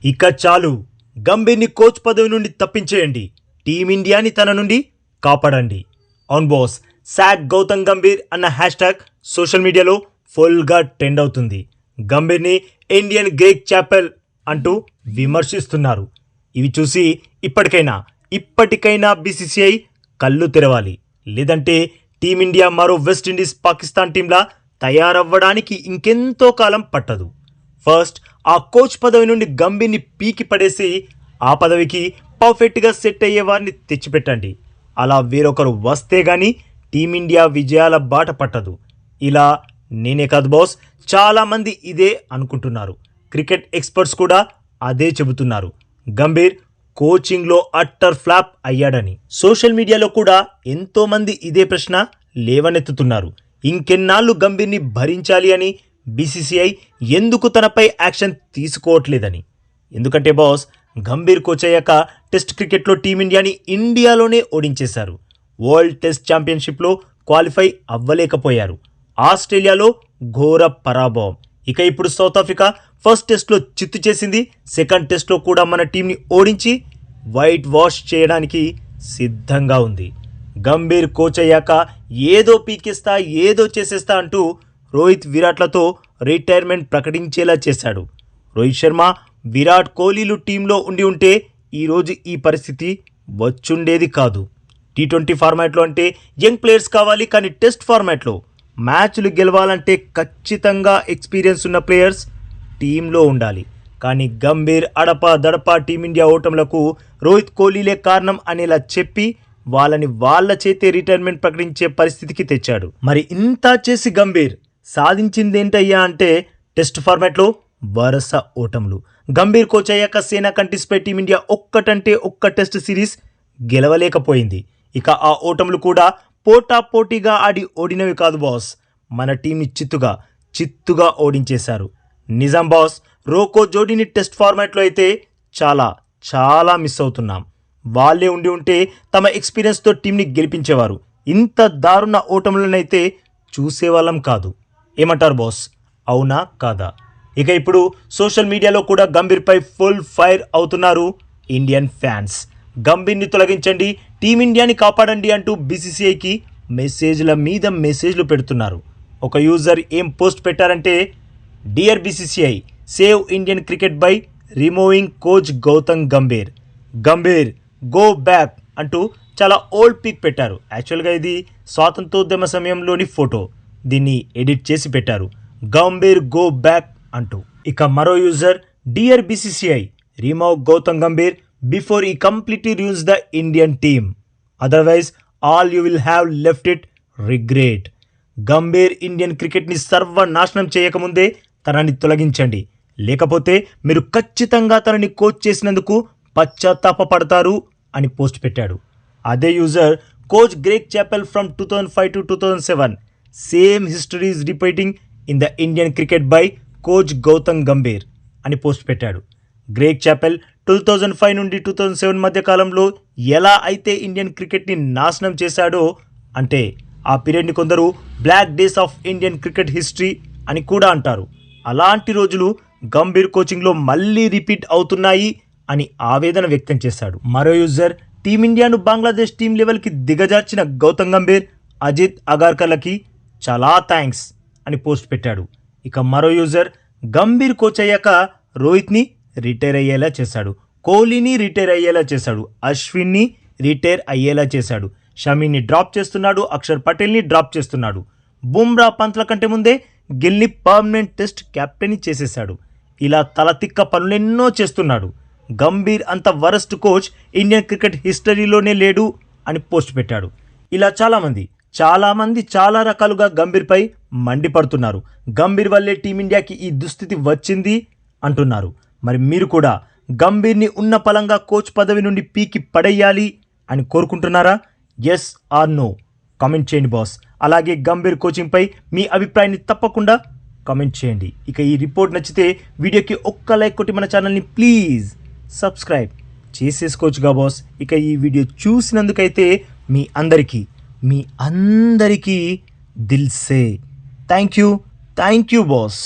ఇక చాలు, గంభీర్ని కోచ్ పదవి నుండి తప్పించేయండి, టీమిండియాని తన నుండి కాపాడండి. అవును బాస్, సాక్ గౌతమ్ గంభీర్ అన్న హ్యాష్ ట్యాగ్ సోషల్ మీడియాలో ఫుల్గా ట్రెండ్ అవుతుంది. గంభీర్ని ఇండియన్ గ్రేగ్ చాపెల్ అంటూ విమర్శిస్తున్నారు. ఇవి చూసి ఇప్పటికైనా బీసీసీఐ కళ్ళు తెరవాలి. లేదంటే టీమిండియా మరో వెస్టిండీస్ పాకిస్తాన్ టీంలా తయారవ్వడానికి ఇంకెంతో కాలం పట్టదు. ఫస్ట్ ఆ కోచ్ పదవి నుండి గంభీర్ని పీకి పడేసి ఆ పదవికి పర్ఫెక్ట్గా సెట్ అయ్యే వారిని తెచ్చిపెట్టండి. అలా వేరొకరు వస్తే గానీ టీమిండియా విజయాల బాట పట్టదు. ఇలా నేనే కాదు బాస్, చాలామంది ఇదే అనుకుంటున్నారు. క్రికెట్ ఎక్స్పర్ట్స్ కూడా అదే చెబుతున్నారు. గంభీర్ కోచింగ్లో అట్టర్ ఫ్లాప్ అయ్యాడని. సోషల్ మీడియాలో కూడా ఎంతోమంది ఇదే ప్రశ్న లేవనెత్తుతున్నారు. ఇంకెన్నాళ్ళు గంభీర్ని భరించాలి అని, బీసీసీఐ ఎందుకు తనపై యాక్షన్ తీసుకోవట్లేదని. ఎందుకంటే బాస్, గంభీర్ కోచ్ అయ్యాక టెస్ట్ క్రికెట్లో టీమిండియాని ఇండియాలోనే ఓడించేశారు. వరల్డ్ టెస్ట్ ఛాంపియన్షిప్లో క్వాలిఫై అవ్వలేకపోయారు. ఆస్ట్రేలియాలో ఘోర పరాభవం. ఇక ఇప్పుడు సౌత్ ఆఫ్రికా ఫస్ట్ టెస్ట్లో చిత్తు చేసింది. సెకండ్ టెస్ట్లో కూడా మన టీంని ఓడించి వైట్ వాష్ చేయడానికి సిద్ధంగా ఉంది. గంభీర్ కోచ్ అయ్యాక ఏదో పీకేస్తా, ఏదో చేసేస్తా అంటూ రోహిత్, విరాట్లతో రిటైర్మెంట్ ప్రకటించేలా చేశాడు. రోహిత్ శర్మ, విరాట్ కోహ్లీలు టీంలో ఉండి ఉంటే ఈరోజు ఈ పరిస్థితి వచ్చుండేది కాదు. టీ20 ఫార్మాట్లో అంటే యంగ్ ప్లేయర్స్ కావాలి, కానీ టెస్ట్ ఫార్మాట్లో మ్యాచ్లు గెలవాలంటే ఖచ్చితంగా ఎక్స్పీరియన్స్ ఉన్న ప్లేయర్స్ టీంలో ఉండాలి. కానీ గంభీర్ అడపా దడపా టీమిండియా ఓటములకు రోహిత్ కోహ్లీలే కారణం అనేలా చెప్పి వాళ్ళని వాళ్ళ చేతే రిటైర్మెంట్ ప్రకటించే పరిస్థితికి తెచ్చాడు. మరి ఇంత చేసి గంభీర్ సాధించిందేంటయ్యా అంటే టెస్ట్ ఫార్మాట్లో వరుస ఓటములు. గంభీర్ కోచ్ అయ్యాక సేనా కంట్రీస్పై టీమిండియా ఒక్క టెస్ట్ సిరీస్ గెలవలేకపోయింది. ఇక ఆ ఓటములు కూడా పోటాపోటీగా ఆడి ఓడినవి కాదు బాస్, మన టీంని చిత్తుగా ఓడించేశారు. నిజాం బాస్, రోకో జోడీని టెస్ట్ ఫార్మాట్లో అయితే చాలా మిస్ అవుతున్నాం. వాళ్ళే ఉండి ఉంటే తమ ఎక్స్పీరియన్స్తో టీంని గెలిపించేవారు. ఇంత దారుణ ఓటములనైతే చూసేవాళ్ళం కాదు. ఏమంటారు బాస్, అవునా కాదా? ఇక ఇప్పుడు సోషల్ మీడియాలో కూడా గంభీర్పై ఫుల్ ఫైర్ అవుతున్నారు ఇండియన్ ఫ్యాన్స్. గంభీర్ని తొలగించండి, టీమిండియాని కాపాడండి అంటూ బీసీసీఐకి మెసేజ్ల మీద మెసేజ్లు పెడుతున్నారు. ఒక యూజర్ ఏం పోస్ట్ పెట్టారంటే, dear BCCI, save Indian cricket by removing coach Gautam Gambhir go back అంటూ చాలా ఓల్డ్ పిక్ పెట్టారు. యాక్చువల్గా ఇది స్వాతంత్రోద్యమ సమయంలోని ఫోటో. దీన్ని ఎడిట్ చేసి పెట్టారు, గంభీర్ గో బ్యాక్ అంటూ. ఇక మరో user, dear BCCI, remove Gautam Gambhir before he completely rules the Indian team, otherwise all you will have left it regret. Gambhir Indian క్రికెట్ని సర్వనాశనం చేయకముందే తనని తొలగించండి, లేకపోతే మీరు ఖచ్చితంగా తనని కోచ్ చేసినందుకు పశ్చాత్తాపపడతారు అని పోస్ట్ పెట్టాడు. అదే user, coach Greg Chappell from 2005 to 2007, same history is repeating in the Indian cricket by coach Gautam Gambhir అని పోస్ట్ పెట్టాడు. గ్రేగ్ చాపెల్ 2005 నుండి 2007 మధ్య కాలంలో ఎలా అయితే ఇండియన్ క్రికెట్ని నాశనం చేశాడో, అంటే ఆ పీరియడ్ని కొందరు black days of Indian cricket history అని కూడా అంటారు. అలాంటి రోజులు గంభీర్ కోచింగ్లో మళ్ళీ రిపీట్ అవుతున్నాయి అని ఆవేదన వ్యక్తం చేశాడు. మరో యూజర్, టీమిండియాను బంగ్లాదేశ్ టీం లెవెల్కి దిగజార్చిన గౌతమ్ గంభీర్, అజిత్ అగార్కర్లకి చాలా థ్యాంక్స్ అని పోస్ట్ పెట్టాడు. ఇక మరో యూజర్, గంభీర్ కోచ్ అయ్యాక రోహిత్ని రిటైర్ అయ్యేలా చేశాడు, కోహ్లీని రిటైర్ అయ్యేలా చేశాడు, అశ్విన్ని రిటైర్ అయ్యేలా చేశాడు, షమీని డ్రాప్ చేస్తున్నాడు, అక్షర్ పటేల్ని డ్రాప్ చేస్తున్నాడు, బుమ్రా, పంత్ల కంటే ముందే గిల్ని పర్మనెంట్ టెస్ట్ కెప్టెన్ చేసేశాడు. ఇలా తలతిక్క పనులెన్నో చేస్తున్నాడు. గంభీర్ అంత వరస్ట్ కోచ్ ఇండియన్ క్రికెట్ హిస్టరీలోనే లేడు అని పోస్ట్ పెట్టాడు. ఇలా చాలామంది చాలా రకాలుగా గంభీర్పై మండిపడుతున్నారు. గంభీర్ వల్లే టీమిండియాకి ఈ దుస్థితి వచ్చింది అంటున్నారు. మరి మీరు కూడా గంభీర్ని ఉన్న పలంగా కోచ్ పదవి నుండి పీకి పడేయాలి అని కోరుకుంటున్నారా? ఎస్ ఆర్ నో కామెంట్ చేయండి బాస్. అలాగే గంభీర్ కోచింగ్పై మీ అభిప్రాయాన్ని తప్పకుండా కామెంట్ చేయండి. ఇక ఈ రిపోర్ట్ నచ్చితే వీడియోకి ఒక్క లైక్ కొట్టి మన ఛానల్ని ప్లీజ్ సబ్స్క్రైబ్ చేసేసుకోవచ్చుగా బాస్. ఇక ఈ వీడియో చూసినందుకైతే మీ అందరికీ దిల్ సే థ్యాంక్ యూ బాస్.